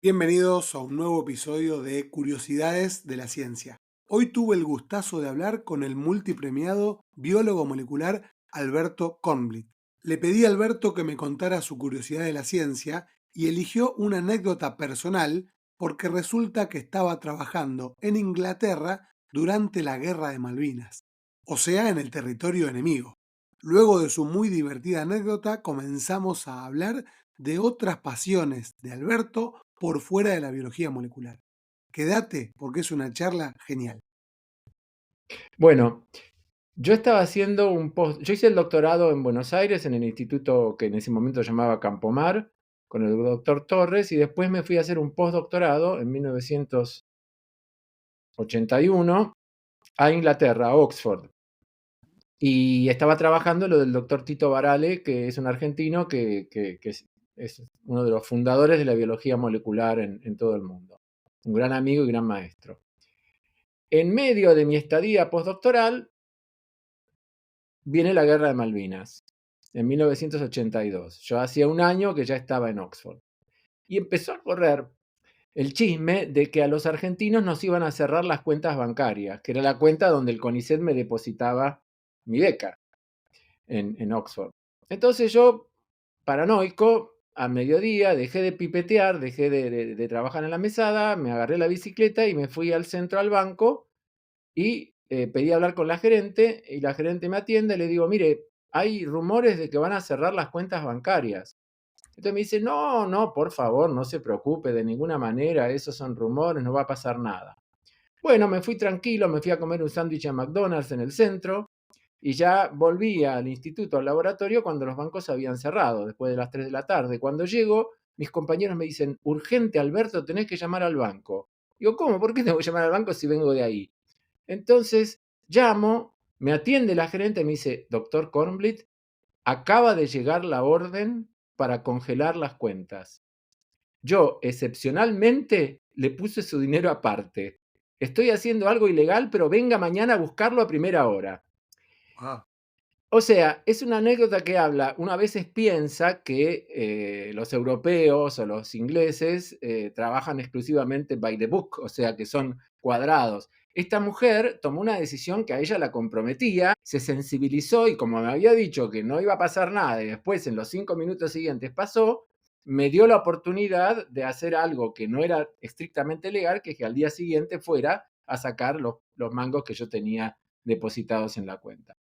Bienvenidos a un nuevo episodio de Curiosidades de la Ciencia. Hoy tuve el gustazo de hablar con el multipremiado biólogo molecular Alberto Kornblit. Le pedí a Alberto que me contara su curiosidad de la ciencia y eligió una anécdota personal porque resulta que estaba trabajando en Inglaterra durante la Guerra de Malvinas, o sea, en el territorio enemigo. Luego de su muy divertida anécdota, comenzamos a hablar de otras pasiones de Alberto por fuera de la biología molecular. Quédate porque es una charla genial. Bueno, yo estaba haciendo yo hice el doctorado en Buenos Aires, en el instituto que en ese momento llamaba Campomar, con el doctor Torres, y después me fui a hacer un postdoctorado en 1981 a Inglaterra, a Oxford. Y estaba trabajando lo del doctor Tito Barale, que es un argentino que es uno de los fundadores de la biología molecular en todo el mundo. Un gran amigo y gran maestro. En medio de mi estadía postdoctoral, viene la Guerra de Malvinas, en 1982. Yo hacía un año que ya estaba en Oxford. Y empezó a correr el chisme de que a los argentinos nos iban a cerrar las cuentas bancarias, que era la cuenta donde el CONICET me depositaba mi beca en Oxford. Entonces yo, paranoico, a mediodía dejé de pipetear, dejé de trabajar en la mesada, me agarré la bicicleta y me fui al centro al banco y pedí hablar con la gerente y la gerente me atiende y le digo, mire, hay rumores de que van a cerrar las cuentas bancarias. Entonces me dice, no, no, por favor, no se preocupe de ninguna manera, esos son rumores, no va a pasar nada. Bueno, me fui tranquilo, me fui a comer un sándwich a McDonald's en el centro y ya volví al instituto, al laboratorio, cuando los bancos habían cerrado, después de las 3 de la tarde. Cuando llego, mis compañeros me dicen, urgente, Alberto, tenés que llamar al banco. Digo, ¿cómo? ¿Por qué tengo que llamar al banco si vengo de ahí? Entonces llamo, me atiende la gerente y me dice, doctor Kornblit, acaba de llegar la orden para congelar las cuentas. Yo, excepcionalmente, le puse su dinero aparte. Estoy haciendo algo ilegal, pero venga mañana a buscarlo a primera hora. Wow. O sea, es una anécdota que habla, una a veces piensa que los europeos o los ingleses trabajan exclusivamente by the book, o sea, que son cuadrados. Esta mujer tomó una decisión que a ella la comprometía, se sensibilizó y como me había dicho que no iba a pasar nada y después en los 5 minutos siguientes pasó, me dio la oportunidad de hacer algo que no era estrictamente legal, que es que al día siguiente fuera a sacar los mangos que yo tenía depositados en la cuenta.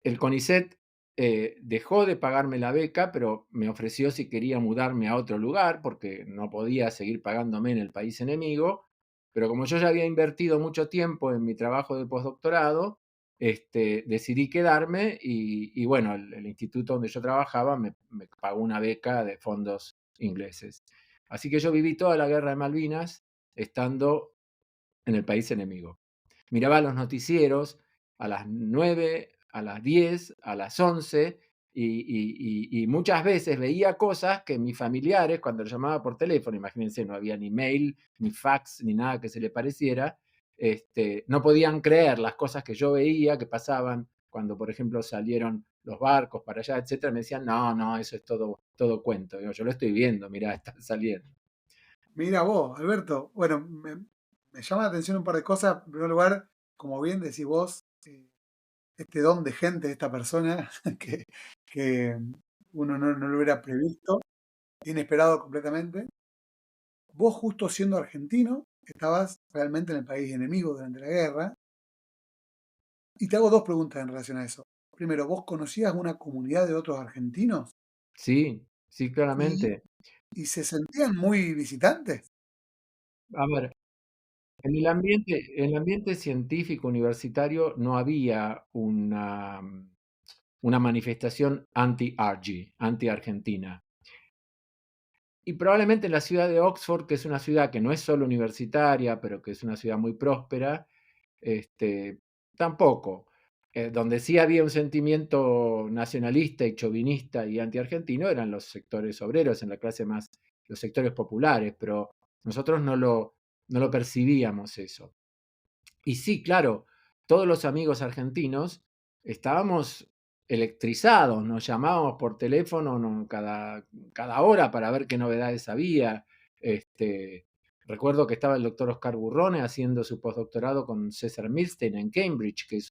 El CONICET dejó de pagarme la beca, pero me ofreció si quería mudarme a otro lugar, porque no podía seguir pagándome en el país enemigo. Pero como yo ya había invertido mucho tiempo en mi trabajo de postdoctorado, decidí quedarme y bueno, el instituto donde yo trabajaba me pagó una beca de fondos ingleses. Así que yo viví toda la guerra de Malvinas estando en el país enemigo. Miraba los noticieros a las 9, a las 10, a las 11 y muchas veces veía cosas que mis familiares, cuando los llamaba por teléfono, imagínense, no había ni mail, ni fax, ni nada que se le pareciera, no podían creer las cosas que yo veía que pasaban cuando, por ejemplo, salieron los barcos para allá, etcétera. Me decían, no, no, eso es todo cuento. Digo, yo lo estoy viendo, mirá, están saliendo. Mira vos, Alberto. Bueno, me llama la atención un par de cosas. En primer lugar, como bien decís vos, este don de gente de esta persona que, que uno no lo hubiera previsto, inesperado completamente. Vos justo siendo argentino, estabas realmente en el país enemigo durante la guerra. Y te hago dos preguntas en relación a eso. Primero, ¿vos conocías una comunidad de otros argentinos? Sí, sí, ¿Y, claramente. y se sentían muy visitantes? A ver, en el ambiente científico universitario no había una manifestación anti-Argy, anti-Argentina. Y probablemente en la ciudad de Oxford, que es una ciudad que no es solo universitaria, pero que es una ciudad muy próspera, este, tampoco. Donde sí había un sentimiento nacionalista y chauvinista y anti-argentino eran los sectores obreros, en la clase más, los sectores populares, pero nosotros no lo percibíamos eso. Y sí, claro, todos los amigos argentinos estábamos electrizados, nos llamábamos por teléfono cada hora para ver qué novedades había. Recuerdo que estaba el doctor Oscar Burrone haciendo su postdoctorado con César Milstein en Cambridge, que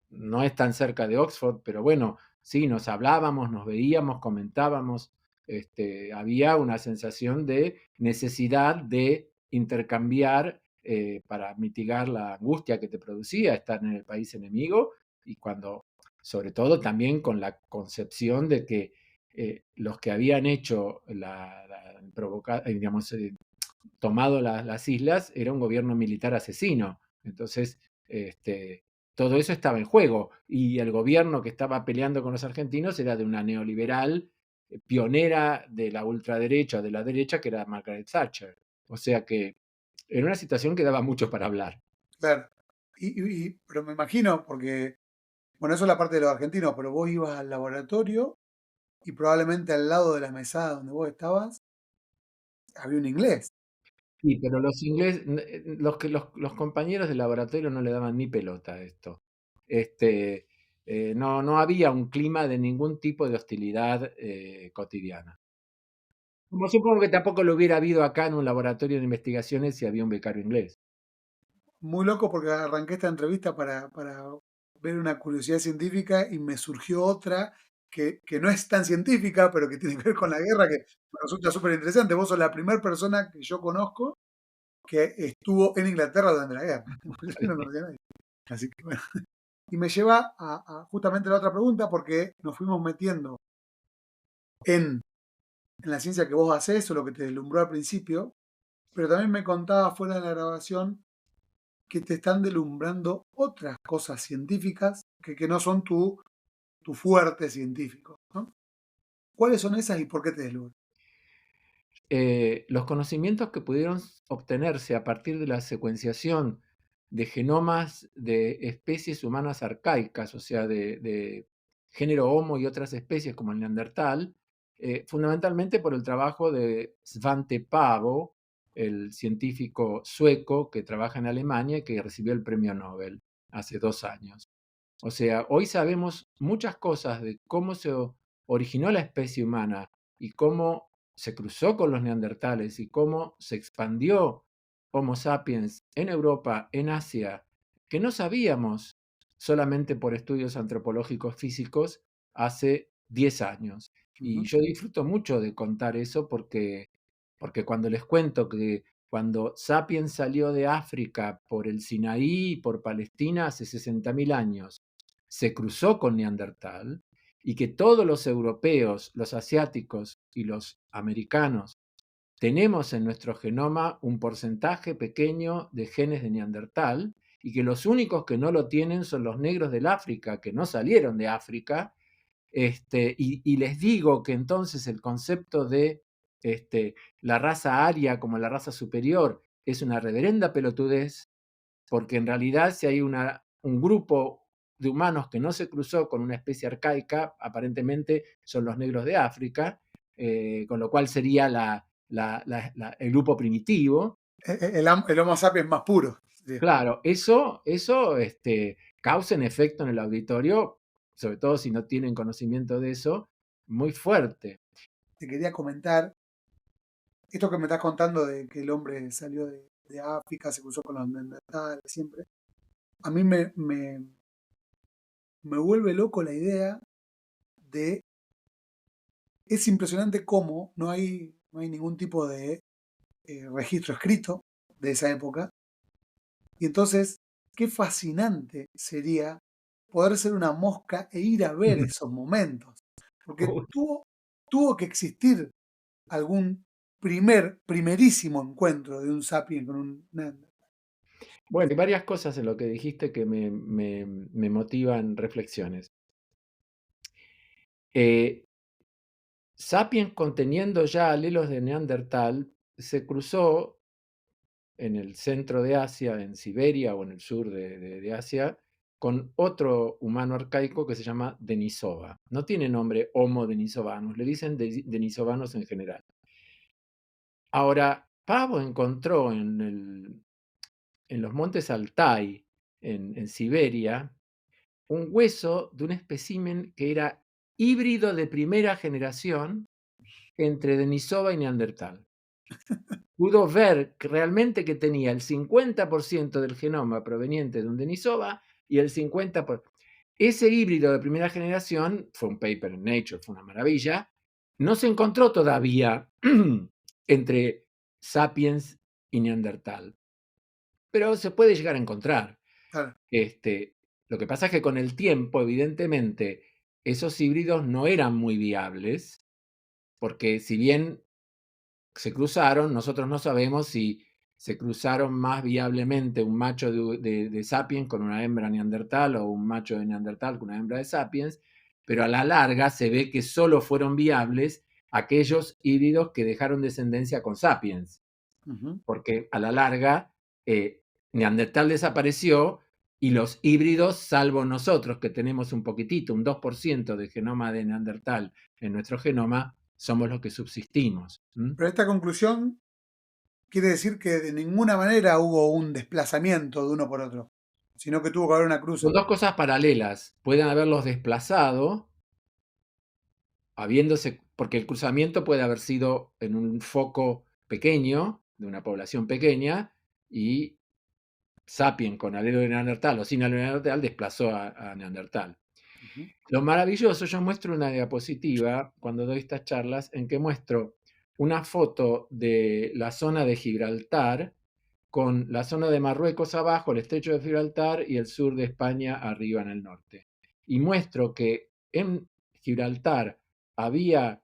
no es tan cerca de Oxford, pero bueno, sí, nos hablábamos, nos veíamos, comentábamos. Había una sensación de necesidad de intercambiar para mitigar la angustia que te producía estar en el país enemigo y cuando, sobre todo también con la concepción de que los que habían hecho digamos, tomado las islas era un gobierno militar asesino. Entonces, todo eso estaba en juego y el gobierno que estaba peleando con los argentinos era de una neoliberal pionera de la ultraderecha, de la derecha, que era Margaret Thatcher. O sea que era una situación que daba mucho para hablar. Claro. Pero me imagino, porque, bueno, eso es la parte de los argentinos, pero vos ibas al laboratorio y probablemente al lado de la mesada donde vos estabas había un inglés. Sí, pero los ingleses, los compañeros de laboratorio no le daban ni pelota a esto. Este, no había un clima de ningún tipo de hostilidad cotidiana. Como supongo que tampoco lo hubiera habido acá en un laboratorio de investigaciones si había un becario inglés. Muy loco porque arranqué esta entrevista para ver una curiosidad científica y me surgió otra que no es tan científica, pero que tiene que ver con la guerra, que me resulta súper interesante. Vos sos la primera persona que yo conozco que estuvo en Inglaterra durante la guerra. Yo no conocía a nadie. Así que bueno. Y me lleva a justamente la otra pregunta, porque nos fuimos metiendo en, en la ciencia que vos haces o lo que te deslumbró al principio, pero también me contaba fuera de la grabación que te están deslumbrando otras cosas científicas que no son tu fuerte científico, ¿no? ¿Cuáles son esas y por qué te deslumbran? Los conocimientos que pudieron obtenerse a partir de la secuenciación de genomas de especies humanas arcaicas, o sea, de género Homo y otras especies como el Neandertal, fundamentalmente por el trabajo de Svante Paavo, el científico sueco que trabaja en Alemania y que recibió el premio Nobel hace 2 años. O sea, hoy sabemos muchas cosas de cómo se originó la especie humana y cómo se cruzó con los neandertales y cómo se expandió Homo sapiens en Europa, en Asia, que no sabíamos solamente por estudios antropológicos físicos hace 10 años. Y Ujú. yo disfruto mucho de contar eso porque cuando les cuento que cuando Sapiens salió de África por el Sinaí y por Palestina hace 60.000 años, se cruzó con Neandertal y que todos los europeos, los asiáticos y los americanos tenemos en nuestro genoma un porcentaje pequeño de genes de Neandertal y que los únicos que no lo tienen son los negros del África, que no salieron de África. Y les digo que entonces el concepto de la raza aria como la raza superior es una reverenda pelotudez, porque en realidad si hay un grupo de humanos que no se cruzó con una especie arcaica, aparentemente son los negros de África, con lo cual sería el grupo primitivo. El Homo sapiens más puro. Digo. Claro, eso causa un efecto en el auditorio, sobre todo si no tienen conocimiento de eso, muy fuerte. Te quería comentar esto que me estás contando de que el hombre salió de África, se cruzó con los neandertales, siempre. A mí me vuelve loco la idea de. Es impresionante cómo no hay ningún tipo de registro escrito de esa época. Y entonces, qué fascinante sería poder ser una mosca e ir a ver esos momentos. Porque tuvo que existir algún primerísimo encuentro de un sapiens con un neandertal. Bueno, hay varias cosas en lo que dijiste que me motivan reflexiones. Eh, Sapiens, conteniendo ya alelos de Neandertal, se cruzó en el centro de Asia, en Siberia o en el sur de Asia, con otro humano arcaico que se llama Denisova. No tiene nombre Homo denisovanus, le dicen denisovanos en general. Ahora, Pavo encontró en los montes Altai, en Siberia, un hueso de un espécimen que era híbrido de primera generación entre Denisova y Neandertal. Pudo ver que realmente que tenía el 50% del genoma proveniente de un Denisova y el 50%. Ese híbrido de primera generación, fue un paper en Nature, fue una maravilla, no se encontró todavía entre Sapiens y Neandertal, pero se puede llegar a encontrar. Claro. Lo que pasa es que con el tiempo, evidentemente, esos híbridos no eran muy viables, porque si bien se cruzaron, nosotros no sabemos si se cruzaron más viablemente un macho de Sapiens con una hembra Neandertal o un macho de Neandertal con una hembra de Sapiens, pero a la larga se ve que solo fueron viables aquellos híbridos que dejaron descendencia con Sapiens, porque a la larga Neandertal desapareció y los híbridos, salvo nosotros que tenemos un poquitito, un 2% de genoma de Neandertal en nuestro genoma, somos los que subsistimos. Pero esta conclusión quiere decir que de ninguna manera hubo un desplazamiento de uno por otro, sino que tuvo que haber una cruza. Son dos cosas paralelas. Pueden haberlos desplazado, porque el cruzamiento puede haber sido en un foco pequeño, de una población pequeña, y Sapien con alelo de Neandertal o sin alelo de Neandertal desplazó a Neandertal. Ujú. Lo maravilloso, yo muestro una diapositiva cuando doy estas charlas en que muestro una foto de la zona de Gibraltar con la zona de Marruecos abajo, el estrecho de Gibraltar y el sur de España arriba en el norte. Y muestro que en Gibraltar había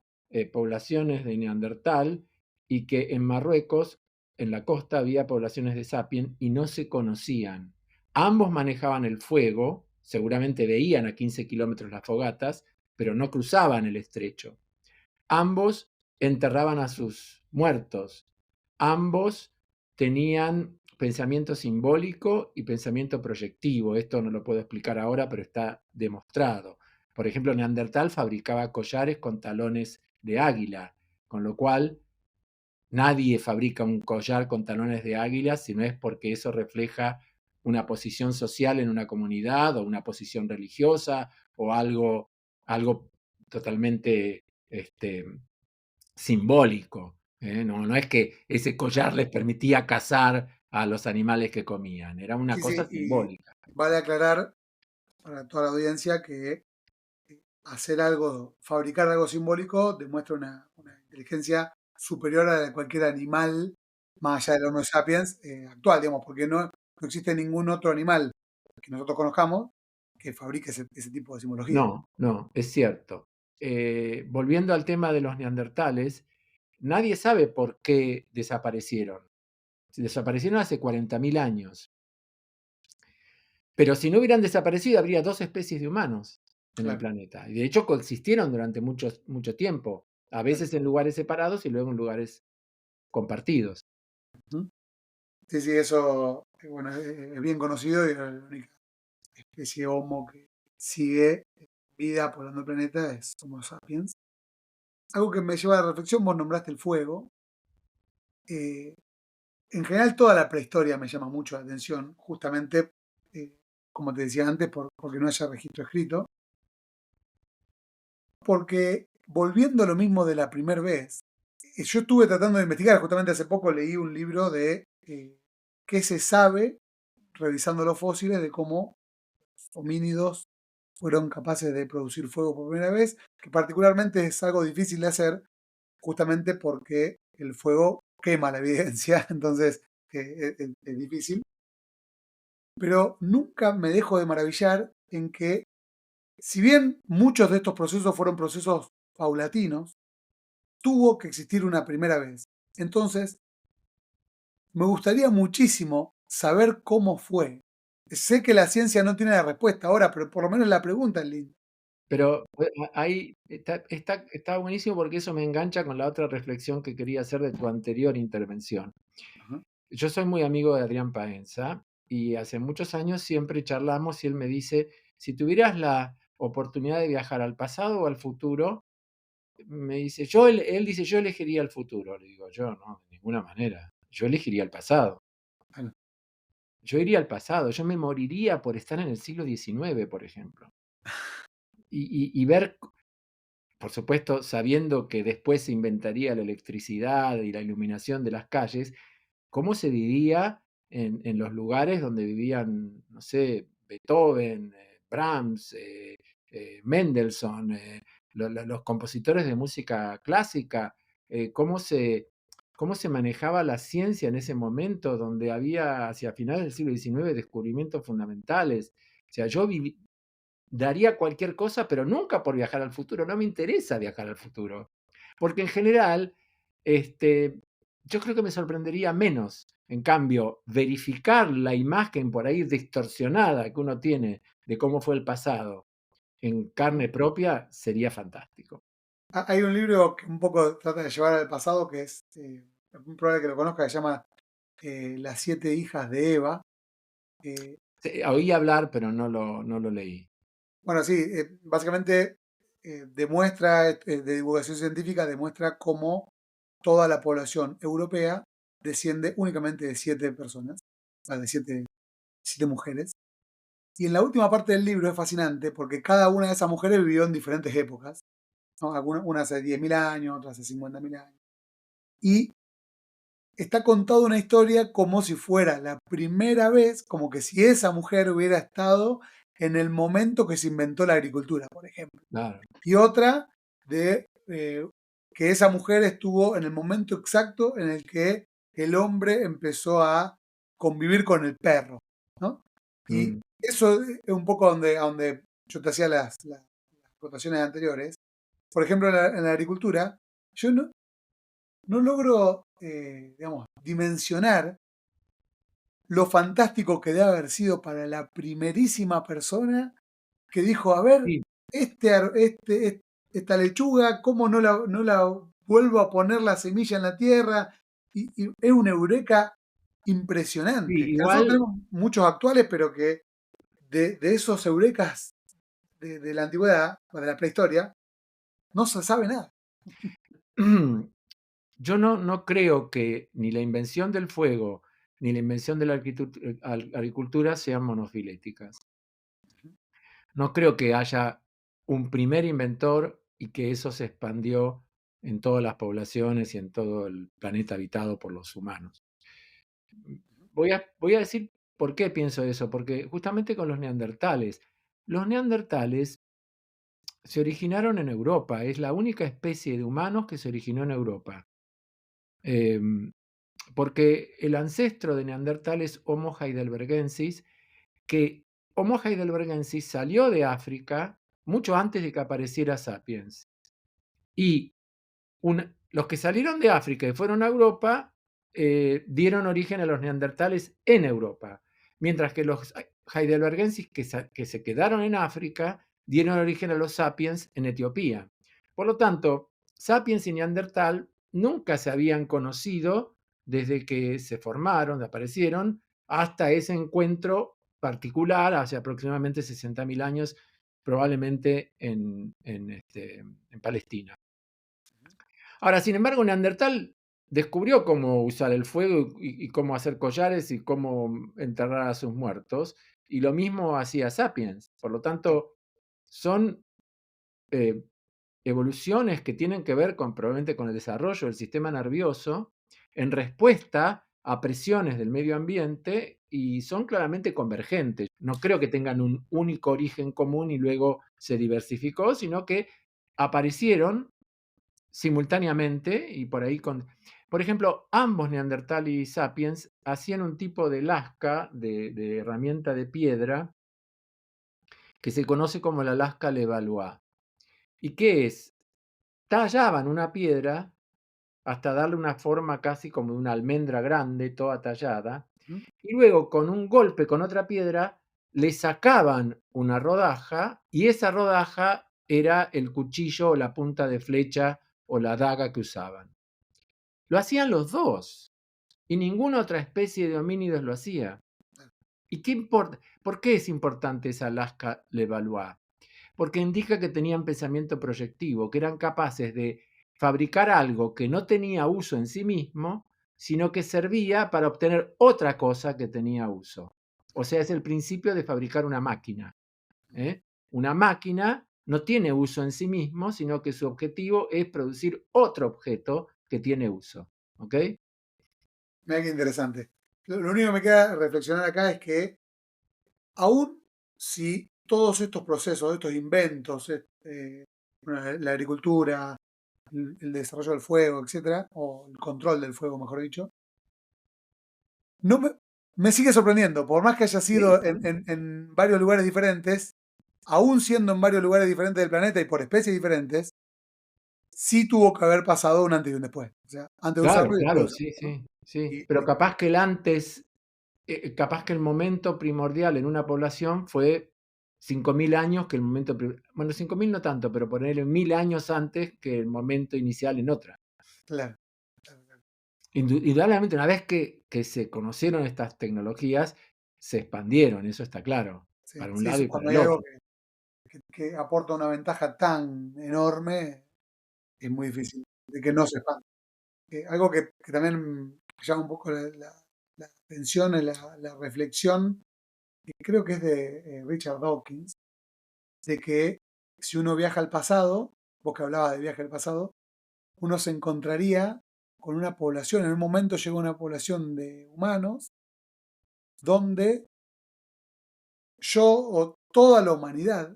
poblaciones de Neandertal y que en Marruecos, en la costa, había poblaciones de Sapiens y no se conocían. Ambos manejaban el fuego, seguramente veían a 15 kilómetros las fogatas, pero no cruzaban el estrecho. Ambos enterraban a sus muertos. Ambos tenían pensamiento simbólico y pensamiento proyectivo. Esto no lo puedo explicar ahora, pero está demostrado. Por ejemplo, Neandertal fabricaba collares con talones de águila, con lo cual nadie fabrica un collar con talones de águila si no es porque eso refleja una posición social en una comunidad o una posición religiosa o algo totalmente simbólico. No es que ese collar les permitía cazar a los animales que comían, era una Sí, sí, cosa y simbólica. vale aclarar para toda la audiencia que hacer algo, fabricar algo simbólico demuestra una inteligencia superior a la de cualquier animal, más allá del Homo sapiens actual, digamos, porque no existe ningún otro animal que nosotros conozcamos que fabrique ese tipo de simbología. No, no, es cierto. Volviendo al tema de los neandertales, nadie sabe por qué desaparecieron. Desaparecieron hace 40.000 años. Pero si no hubieran desaparecido, habría dos especies de humanos en el Claro, planeta. Y de hecho coexistieron durante mucho tiempo, a claro. veces en lugares separados y luego en lugares compartidos. Ujú. Sí, sí, eso bueno, es bien conocido y la única especie Homo que sigue vida poblando el planeta es Homo sapiens. Algo que me lleva a la reflexión, vos nombraste el fuego. Eh, en general, toda la prehistoria me llama mucho la atención, justamente, eh, como te decía antes, porque no haya registro escrito. Porque volviendo a lo mismo de la primera vez, yo estuve tratando de investigar, justamente hace poco leí un libro de qué se sabe, revisando los fósiles, de cómo homínidos fueron capaces de producir fuego por primera vez, que particularmente es algo difícil de hacer, justamente porque el fuego quema la evidencia, entonces es difícil. Pero nunca me dejo de maravillar en que, si bien muchos de estos procesos fueron procesos paulatinos, tuvo que existir una primera vez. Entonces, me gustaría muchísimo saber cómo fue. Sé que la ciencia no tiene la respuesta ahora, pero por lo menos la pregunta es linda. Pero ahí está buenísimo porque eso me engancha con la otra reflexión que quería hacer de tu anterior intervención. Ajá. Yo soy muy amigo de Adrián Paenza y hace muchos años siempre charlamos y él me dice, si tuvieras la oportunidad de viajar al pasado o al futuro, me dice, él dice, yo elegiría el futuro. Le digo, yo no, de ninguna manera. Yo elegiría el pasado. Bueno, Yo iría al pasado. Yo me moriría por estar en el siglo XIX, por ejemplo. Y ver. por supuesto, sabiendo que después se inventaría la electricidad y la iluminación de las calles, cómo se vivía en los lugares donde vivían, no sé, Beethoven, Brahms, Mendelssohn, los compositores de música clásica, cómo cómo se manejaba la ciencia en ese momento, donde había hacia finales del siglo XIX descubrimientos fundamentales. O sea, daría cualquier cosa, pero nunca por viajar al futuro. No me interesa viajar al futuro. Porque en general, yo creo que me sorprendería menos. En cambio, verificar la imagen por ahí distorsionada que uno tiene de cómo fue el pasado en carne propia sería fantástico. Hay un libro que un poco trata de llevar al pasado, que es, muy probable que lo conozca, que se llama Las siete hijas de Eva. Eh, Oí hablar, pero no lo leí. bueno, sí, básicamente demuestra, de divulgación científica, demuestra cómo toda la población europea desciende únicamente de siete personas, o sea, de siete mujeres. Y en la última parte del libro es fascinante porque cada una de esas mujeres vivió en diferentes épocas, ¿no? Una hace 10.000 años, otra hace 50.000 años. Y está contada una historia como si fuera la primera vez, como que si esa mujer hubiera estado en el momento que se inventó la agricultura, por ejemplo. Claro. Y otra de que esa mujer estuvo en el momento exacto en el que el hombre empezó a convivir con el perro, ¿no? Y Mm. eso es un poco donde yo te hacía las votaciones anteriores. Por ejemplo, en la agricultura, yo no logro, digamos, dimensionar lo fantástico que debe haber sido para la primerísima persona que dijo, a ver, Sí, esta lechuga, ¿cómo no la vuelvo a poner la semilla en la tierra? Y es una eureka impresionante. sí, Que nosotros igual. tenemos muchos actuales, pero que de esos eurekas de la antigüedad, o de la prehistoria, no se sabe nada. Yo no creo que ni la invención del fuego ni la invención de la agricultura sean monofiléticas. No creo que haya un primer inventor y que eso se expandió en todas las poblaciones y en todo el planeta habitado por los humanos. Voy a decir por qué pienso eso, porque justamente con los neandertales se originaron en Europa, es la única especie de humanos que se originó en Europa. Em, Porque el ancestro de Neandertal es Homo heidelbergensis, que Homo heidelbergensis salió de África mucho antes de que apareciera Sapiens. Y los que salieron de África y fueron a Europa dieron origen a los neandertales en Europa, mientras que los heidelbergensis que se quedaron en África dieron origen a los sapiens en Etiopía. Por lo tanto, sapiens y neandertal nunca se habían conocido desde que se formaron, aparecieron, hasta ese encuentro particular hace aproximadamente 60.000 años, probablemente en Palestina. Ahora, sin embargo, Neandertal descubrió cómo usar el fuego y cómo hacer collares y cómo enterrar a sus muertos, y lo mismo hacía Sapiens. Por lo tanto, son eh, evoluciones que tienen que ver probablemente con el desarrollo del sistema nervioso en respuesta a presiones del medio ambiente y son claramente convergentes. No creo que tengan un único origen común y luego se diversificó, sino que aparecieron simultáneamente y por ahí por ejemplo, ambos Neandertal y Sapiens hacían un tipo de lasca, de herramienta de piedra, que se conoce como la lasca Levallois. ¿Y qué es? Tallaban una piedra hasta darle una forma casi como de una almendra grande, toda tallada, ¿Mm? y luego con un golpe con otra piedra le sacaban una rodaja y esa rodaja era el cuchillo o la punta de flecha o la daga que usaban. Lo hacían los dos y ninguna otra especie de homínidos lo hacía. ¿Y qué importa? ¿Por qué es importante esa Lasca Levallois? Porque indica que tenían pensamiento proyectivo, que eran capaces de fabricar algo que no tenía uso en sí mismo, sino que servía para obtener otra cosa que tenía uso. O sea, es el principio de fabricar una máquina. ¿Eh? Una máquina no tiene uso en sí mismo, sino que su objetivo es producir otro objeto que tiene uso. ¿Ok? Mira qué interesante. Lo único que me queda reflexionar acá es que aún si todos estos procesos, estos inventos, bueno, la agricultura, el desarrollo del fuego, etcétera, o el control del fuego, mejor dicho, no me sigue sorprendiendo, por más que haya Sí, sido en varios lugares diferentes, aún siendo en varios lugares diferentes del planeta y por especies diferentes, sí tuvo que haber pasado un antes y un después. O sea, antes de claro, usarlo y después de claro, usarlo, sí, ¿no? sí, sí. Y, Pero capaz que el antes, capaz que el momento primordial en una población fue 5.000 años que el momento, bueno, 5.000 no tanto, pero ponerle 1.000 años antes que el momento inicial en otra. claro, claro, claro. Indudablemente, una vez que se conocieron estas tecnologías, se expandieron, eso está claro, Sí, para un sí, lado y para cuando el hay algo otro. que aporta una ventaja tan enorme, es muy difícil de que no se expanda. Algo que también llama un poco la atención, es la reflexión, que creo que es de Richard Dawkins, de que si uno viaja al pasado, vos que hablabas de viaje al pasado, uno se encontraría con una población, en un momento llegó una población de humanos, donde yo o toda la humanidad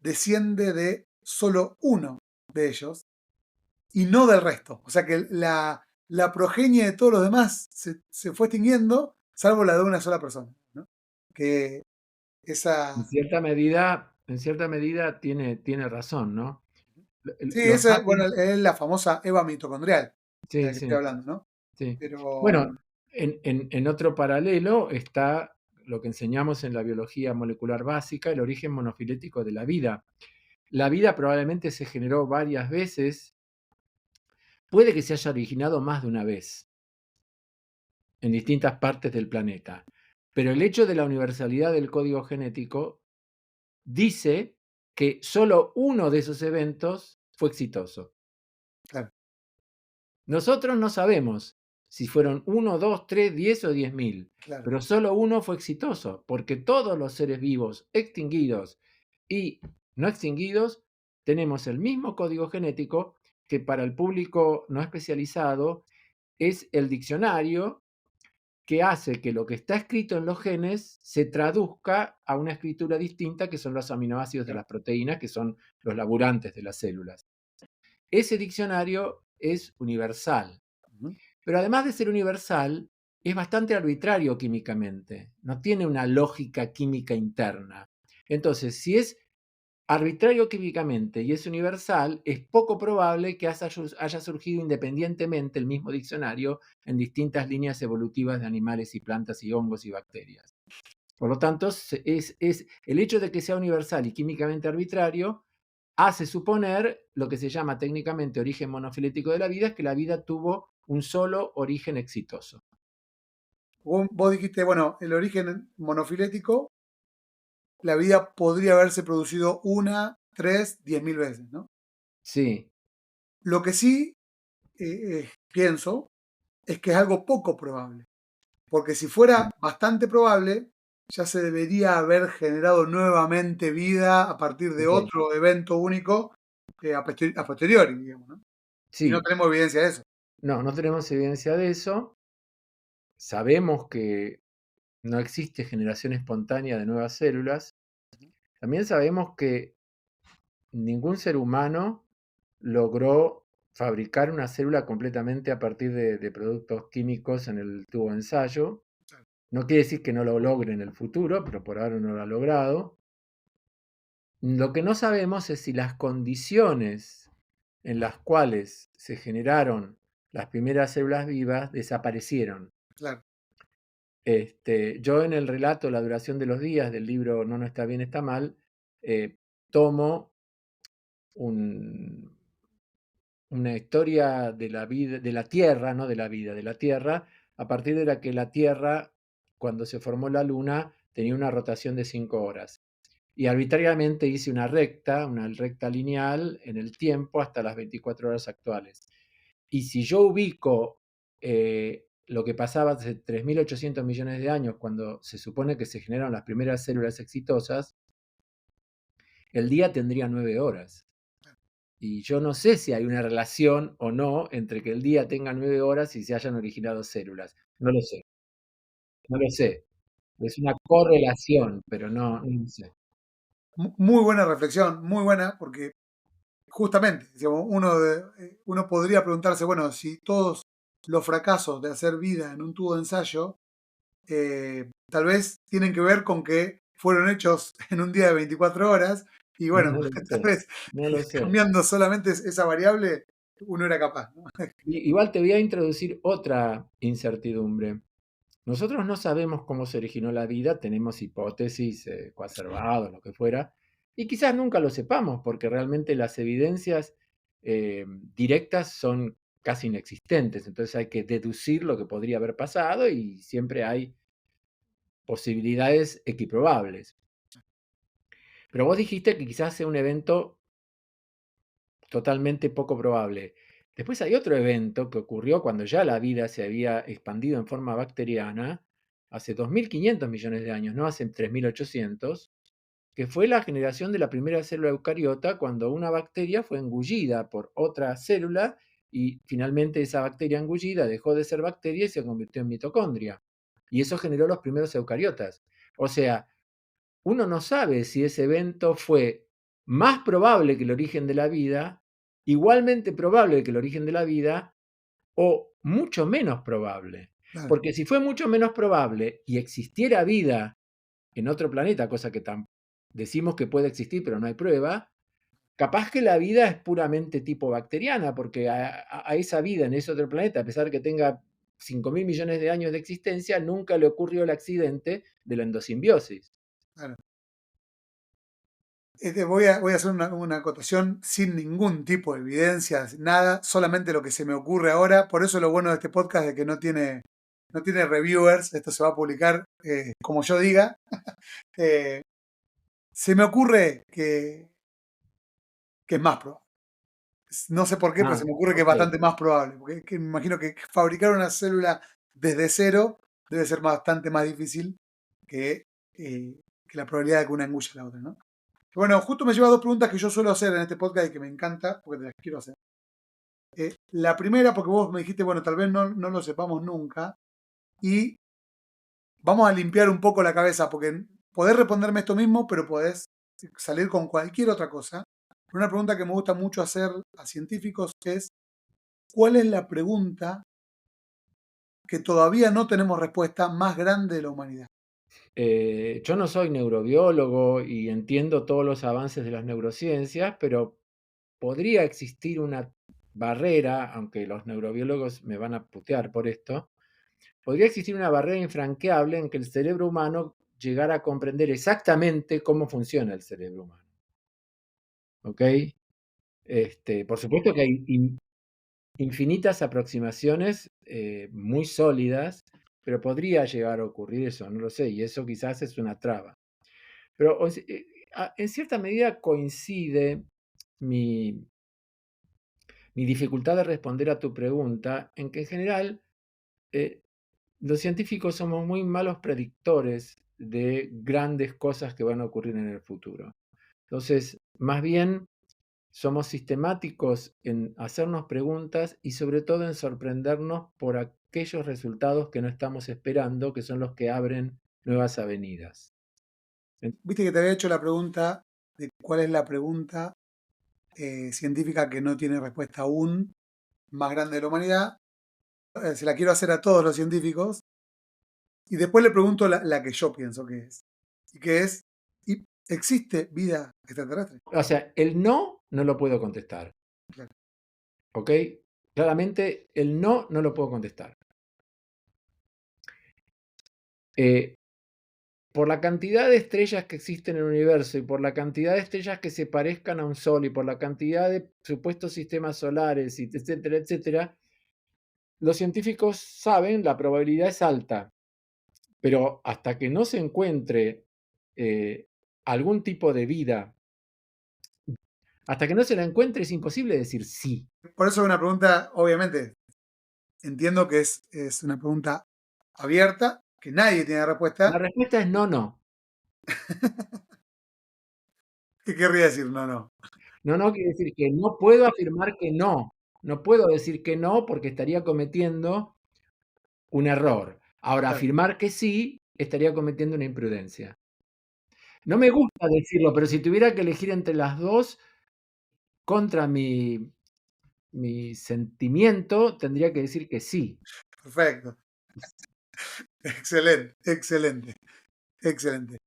desciende de solo uno de ellos y no del resto. O sea que la progenie de todos los demás se fue extinguiendo, salvo la de una sola persona, ¿no? Que esa... En cierta medida tiene razón, ¿no? Sí, Los esa, bueno, sapiens, es la famosa Eva mitocondrial de la sí, que estoy sí, hablando, ¿no? sí. Pero, Bueno, en otro paralelo está lo que enseñamos en la biología molecular básica, el origen monofilético de la vida. La vida probablemente se generó varias veces, puede que se haya originado más de una vez en distintas partes del planeta, pero el hecho de la universalidad del código genético dice que solo uno de esos eventos fue exitoso. claro, Nosotros no sabemos si fueron 1, 2, 3, 10 o 10.000, claro. pero solo uno fue exitoso, porque todos los seres vivos extinguidos y no extinguidos tenemos el mismo código genético que para el público no especializado es el diccionario que hace que lo que está escrito en los genes se traduzca a una escritura distinta que son los aminoácidos de Claro. las proteínas, que son los laburantes de las células. Ese diccionario es universal, Ujú. pero además de ser universal, es bastante arbitrario químicamente, no tiene una lógica química interna. Entonces, si es arbitrario químicamente y es universal, es poco probable que haya surgido independientemente el mismo diccionario en distintas líneas evolutivas de animales y plantas y hongos y bacterias. Por lo tanto, es el hecho de que sea universal y químicamente arbitrario hace suponer lo que se llama técnicamente origen monofilético de la vida, es que la vida tuvo un solo origen exitoso. Vos dijiste, bueno, el origen monofilético, la vida podría haberse producido una, tres, 10.000 veces, ¿no? Sí, Lo que sí pienso es que es algo poco probable, porque si fuera bastante probable, ya se debería haber generado nuevamente vida a partir de ok. otro evento único a posteriori, digamos, ¿no? Y no Sí, tenemos evidencia de eso. no tenemos evidencia de eso. Sabemos que no existe generación espontánea de nuevas células. También sabemos que ningún ser humano logró fabricar una célula completamente a partir de productos químicos en el tubo de ensayo. No quiere decir que no lo logre en el futuro, pero por ahora no lo ha logrado. Lo que no sabemos es si las condiciones en las cuales se generaron las primeras células vivas desaparecieron. Claro. Yo en el relato La duración de los días del libro No, no está bien, está mal, tomo un, una historia de la vida, de la Tierra, no de la vida, de la Tierra, a partir de la que la Tierra, cuando se formó la Luna, tenía una rotación de 5 horas. Y arbitrariamente hice una recta lineal en el tiempo hasta las 24 horas actuales. Y si yo ubico lo que pasaba hace 3.800 millones de años, cuando se supone que se generaron las primeras células exitosas, el día tendría 9 horas. Y yo no sé si hay una relación o no entre que el día tenga 9 horas y se hayan originado células. No lo sé, no lo sé. Es una correlación, pero no sé. Muy buena reflexión, muy buena, porque justamente, digamos, uno podría preguntarse, bueno, si todos los fracasos de hacer vida en un tubo de ensayo tal vez tienen que ver con que fueron hechos en un día de 24 horas y bueno, No lo tal sé, vez no lo sé. cambiando solamente esa variable uno era capaz, ¿no? Igual te voy a introducir otra incertidumbre. Nosotros no sabemos cómo se originó la vida, tenemos hipótesis, coacervados, lo que fuera, y quizás nunca lo sepamos, porque realmente las evidencias directas son casi inexistentes, entonces hay que deducir lo que podría haber pasado y siempre hay posibilidades equiprobables. Pero vos dijiste que quizás sea un evento totalmente poco probable. Después hay otro evento que ocurrió cuando ya la vida se había expandido en forma bacteriana, hace 2.500 millones de años, no hace 3.800, que fue la generación de la primera célula eucariota cuando una bacteria fue engullida por otra célula y finalmente esa bacteria engullida dejó de ser bacteria y se convirtió en mitocondria. Y eso generó los primeros eucariotas. O sea, uno no sabe si ese evento fue más probable que el origen de la vida, igualmente probable que el origen de la vida, o mucho menos probable. Claro, Porque si fue mucho menos probable y existiera vida en otro planeta, cosa que decimos que puede existir, pero no hay prueba, capaz que la vida es puramente tipo bacteriana, porque a esa vida en ese otro planeta, a pesar de que tenga 5.000 millones de años de existencia, nunca le ocurrió el accidente de la endosimbiosis. claro. Voy a hacer una acotación sin ningún tipo de evidencia, nada, solamente lo que se me ocurre ahora. Por eso lo bueno de este podcast es que no tiene reviewers, esto se va a publicar como yo diga. Eh, Se me ocurre que es más probable. No sé por qué, pero Ah, se me ocurre que es ok. bastante más probable. Porque me imagino que fabricar una célula desde cero debe ser bastante más difícil que, que la probabilidad de que una engulle a la otra, ¿no? Bueno, justo me lleva a dos preguntas que yo suelo hacer en este podcast y que me encanta, porque te las quiero hacer. La primera, porque vos me dijiste, bueno, tal vez no lo sepamos nunca, y vamos a limpiar un poco la cabeza, porque podés responderme esto mismo, pero podés salir con cualquier otra cosa. Una pregunta que me gusta mucho hacer a científicos es, ¿cuál es la pregunta que todavía no tenemos respuesta más grande de la humanidad? Yo no soy neurobiólogo y entiendo todos los avances de las neurociencias, pero podría existir una barrera, aunque los neurobiólogos me van a putear por esto, podría existir una barrera infranqueable en que el cerebro humano llegara a comprender exactamente cómo funciona el cerebro humano. ¿Ok? Por supuesto que hay infinitas aproximaciones muy sólidas, pero podría llegar a ocurrir eso, no lo sé, y eso quizás es una traba. Pero en cierta medida coincide mi, mi dificultad de responder a tu pregunta en que en general eh, los científicos somos muy malos predictores de grandes cosas que van a ocurrir en el futuro. Entonces, más bien somos sistemáticos en hacernos preguntas y sobre todo en sorprendernos por aquellos resultados que no estamos esperando, que son los que abren nuevas avenidas. Viste que te había hecho la pregunta de cuál es la pregunta científica que no tiene respuesta aún más grande de la humanidad. Se la quiero hacer a todos los científicos. Y después le pregunto la que yo pienso que es. Y que es, ¿existe vida extraterrestre? O sea, el no lo puedo contestar. Claro. ¿Ok? Claramente el no lo puedo contestar. Eh, por la cantidad de estrellas que existen en el universo y por la cantidad de estrellas que se parezcan a un Sol y por la cantidad de supuestos sistemas solares, y etcétera, etcétera, los científicos saben la probabilidad es alta, pero hasta que no se encuentre algún tipo de vida, hasta que no se la encuentre es imposible decir sí. Por eso es una pregunta, obviamente, entiendo que es una pregunta abierta, que nadie tiene La respuesta. respuesta es no, no. ¿Qué querría decir? No, no. No, no, quiere decir que no puedo afirmar que no. No puedo decir que no porque estaría cometiendo un error. Ahora, Claro, afirmar que sí, estaría cometiendo una imprudencia. No me gusta decirlo, pero si tuviera que elegir entre las dos, contra mi sentimiento, tendría que decir que sí. perfecto. Excelente, excelente, excelente.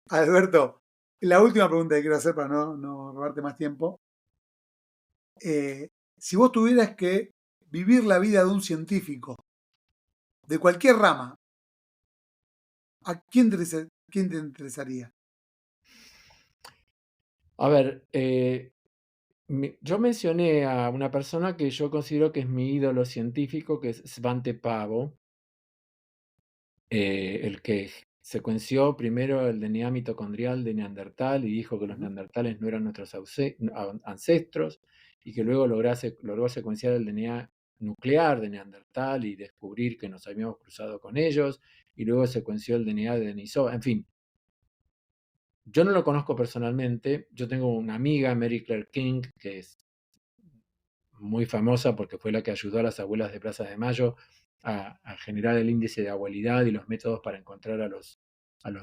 Alberto, la última pregunta que quiero hacer para no robarte más tiempo. Si vos tuvieras que vivir la vida de un científico, de cualquier rama, ¿a quién te interesaría? A ver, yo mencioné a una persona que yo considero que es mi ídolo científico, que es Svante Pavo, el que secuenció primero el DNA mitocondrial de Neandertal y dijo que los Ujú, neandertales no eran nuestros ancestros, y que luego logró secuenciar el DNA nuclear de Neandertal y descubrir que nos habíamos cruzado con ellos, y luego secuenció el DNA de Denisova. En fin, yo no lo conozco personalmente. Yo tengo una amiga, Mary Claire King, que es muy famosa porque fue la que ayudó a las abuelas de Plaza de Mayo a generar el índice de abuelidad y los métodos para encontrar a los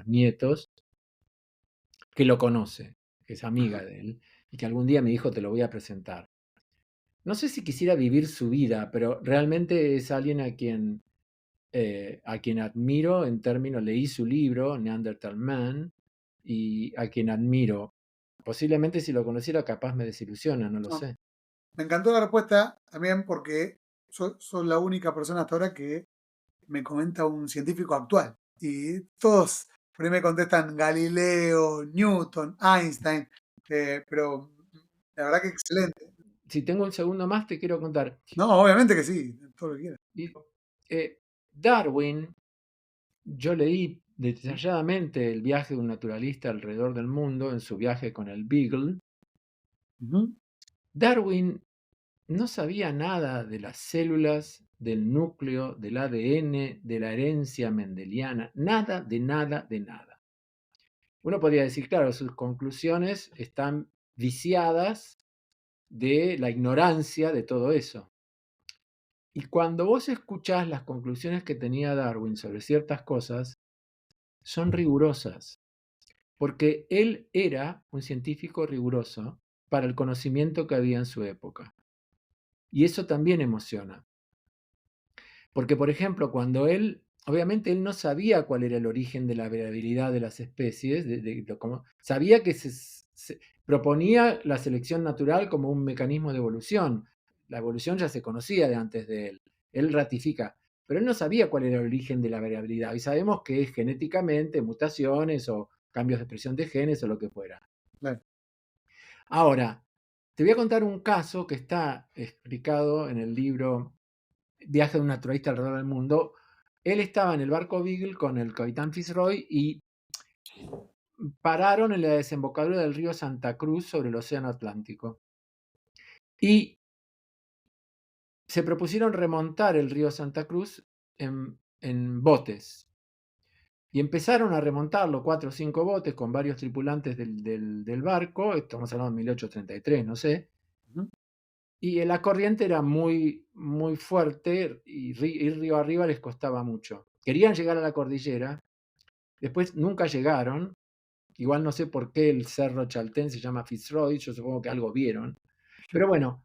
nietos, que lo conoce, que es ajá, amiga de él, y que algún día me dijo, te lo voy a presentar. No sé si quisiera vivir su vida, pero realmente es alguien a quien admiro en términos, leí su libro, Neanderthal Man, y a quien admiro. Posiblemente si lo conociera capaz me desilusiona, no lo no. sé. Me encantó la respuesta también porque soy la única persona hasta ahora que me comenta un científico actual. Y todos por ahí me contestan Galileo, Newton, Einstein, pero la verdad que excelente. Si tengo un segundo más, te quiero contar. No, obviamente que sí, todo lo que quieras. Eh, Darwin, yo leí Ujú, detalladamente el viaje de un naturalista alrededor del mundo en su viaje con el Beagle. ujú, Darwin no sabía nada de las células, del núcleo, del ADN, de la herencia mendeliana, nada, de nada, de nada. Uno podría decir, claro, sus conclusiones están viciadas de la ignorancia de todo eso. Y cuando vos escuchás las conclusiones que tenía Darwin sobre ciertas cosas, son rigurosas, porque él era un científico riguroso para el conocimiento que había en su época. Y eso también emociona. Porque, por ejemplo, cuando obviamente él no sabía cuál era el origen de la variabilidad de las especies, sabía que se proponía la selección natural como un mecanismo de evolución. La evolución ya se conocía de antes de él. Él ratifica, pero él no sabía cuál era el origen de la variabilidad. Y sabemos que es genéticamente, mutaciones o cambios de expresión de genes o lo que fuera. claro. Ahora, te voy a contar un caso que está explicado en el libro Viaje de un naturalista alrededor del mundo. Él estaba en el barco Beagle con el capitán Fitzroy y pararon en la desembocadura del río Santa Cruz sobre el océano Atlántico. Y se propusieron remontar el río Santa Cruz en botes. Y empezaron a remontarlo 4 o 5 botes con varios tripulantes del barco, estamos hablando de 1833, no sé, Ujú, y la corriente era muy, muy fuerte y ir río arriba les costaba mucho. Querían llegar a la cordillera, después nunca llegaron, igual no sé por qué el cerro Chaltén se llama Fitzroy, yo supongo que algo vieron, pero bueno,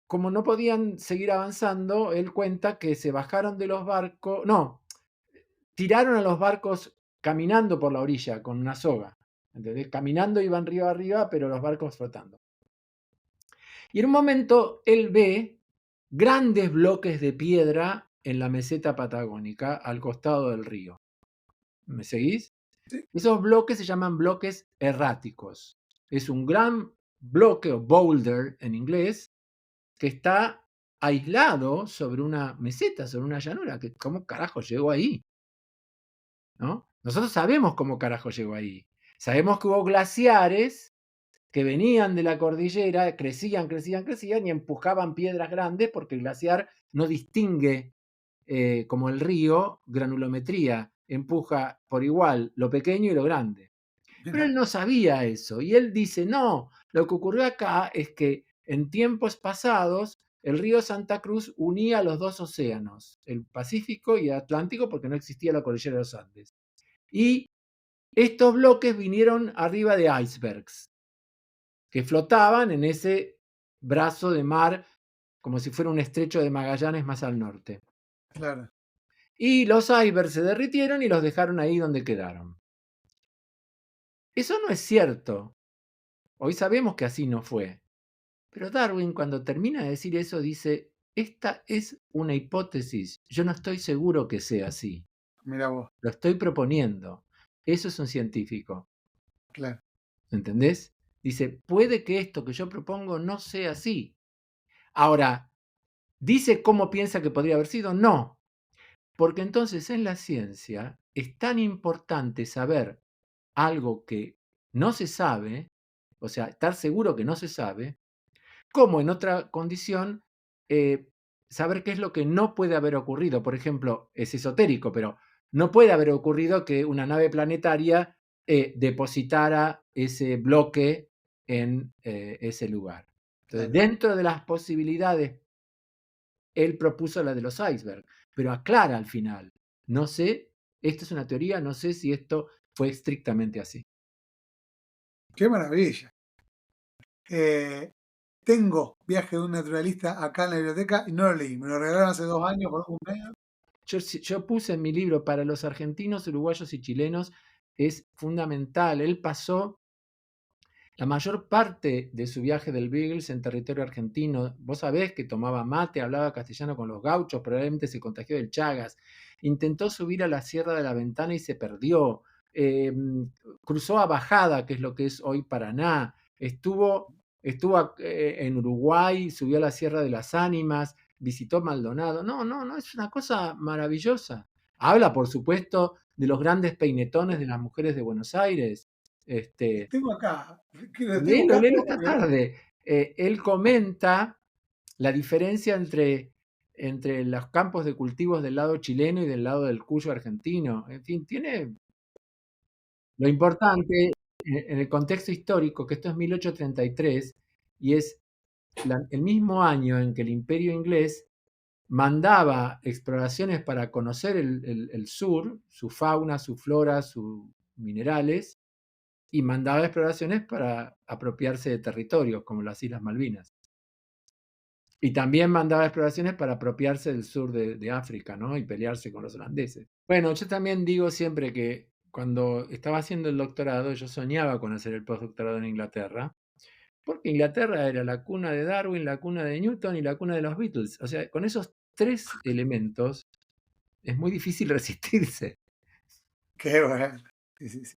como no podían seguir avanzando, él cuenta que se bajaron de los barcos, no, tiraron a los barcos caminando por la orilla con una soga, ¿entendés? Caminando iban río arriba, pero los barcos flotando. Y en un momento él ve grandes bloques de piedra en la meseta patagónica al costado del río. ¿Me seguís? sí, Esos bloques se llaman bloques erráticos. Es un gran bloque o boulder en inglés que está aislado sobre una meseta, sobre una llanura. ¿Cómo carajo llegó ahí? ¿No? Nosotros sabemos cómo carajo llegó ahí. Sabemos que hubo glaciares que venían de la cordillera, crecían, crecían, crecían y empujaban piedras grandes porque el glaciar no distingue, como el río, granulometría, empuja por igual lo pequeño y lo grande. Pero Mirá, él no sabía eso. Y él dice, no, lo que ocurrió acá es que en tiempos pasados el río Santa Cruz unía los dos océanos, el Pacífico y el Atlántico, porque no existía la cordillera de los Andes. Y estos bloques vinieron arriba de icebergs que flotaban en ese brazo de mar como si fuera un estrecho de Magallanes más al norte. claro. Y los icebergs se derritieron y los dejaron ahí donde quedaron. Eso no es cierto. Hoy sabemos que así no fue. Pero Darwin, cuando termina de decir eso, dice, esta es una hipótesis. Yo no estoy seguro que sea así. Mirá vos, Lo estoy proponiendo. Eso es un científico. claro. ¿Entendés? Dice, puede que esto que yo propongo no sea así. Ahora, ¿dice cómo piensa que podría haber sido? No. Porque entonces en la ciencia es tan importante saber algo que no se sabe, o sea, estar seguro que no se sabe, como en otra condición, eh, saber qué es lo que no puede haber ocurrido. Por ejemplo, es esotérico, pero no puede haber ocurrido que una nave planetaria depositara ese bloque en ese lugar. Entonces, Claro. dentro de las posibilidades, él propuso la de los icebergs, pero aclara al final, no sé, esto es una teoría, no sé si esto fue estrictamente así. Qué maravilla. Eh, tengo Viaje de un naturalista acá en la biblioteca y no lo leí. Me lo regalaron hace 2 años por un cumpleaños. Yo puse en mi libro, para los argentinos, uruguayos y chilenos es fundamental. Él pasó la mayor parte de su viaje del Beagles en territorio argentino. Vos sabés que tomaba mate, hablaba castellano con los gauchos, probablemente se contagió del Chagas. Intentó subir a la Sierra de la Ventana y se perdió. Eh, Cruzó a Bajada, que es lo que es hoy Paraná. Estuvo en Uruguay, subió a la Sierra de las Ánimas, visitó Maldonado. No, no, no, es una cosa maravillosa. Habla, por supuesto, de los grandes peinetones de las mujeres de Buenos Aires. Este, Tengo acá, que lo estoy Léelo, léelo buscando esta porque tarde. Él comenta la diferencia entre los campos de cultivos del lado chileno y del lado del Cuyo argentino. En fin, tiene lo importante en el contexto histórico, que esto es 1833, y es el mismo año en que el imperio inglés mandaba exploraciones para conocer el sur, su fauna, su flora, sus minerales, y mandaba exploraciones para apropiarse de territorios, como las Islas Malvinas. Y también mandaba exploraciones para apropiarse del sur de África, ¿no? Y pelearse con los holandeses. Bueno, yo también digo siempre que cuando estaba haciendo el doctorado, yo soñaba con hacer el postdoctorado en Inglaterra, porque Inglaterra era la cuna de Darwin, la cuna de Newton y la cuna de los Beatles. O sea, con esos tres elementos es muy difícil resistirse. qué bueno. Sí, sí, sí.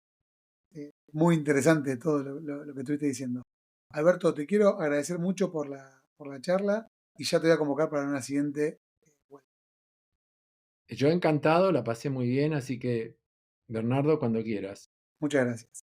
Muy interesante todo lo que estuviste diciendo. Alberto, te quiero agradecer mucho por la charla y ya te voy a convocar para una siguiente. Vuelta. Yo encantado, la pasé muy bien, así que, Bernardo, cuando quieras. Muchas gracias.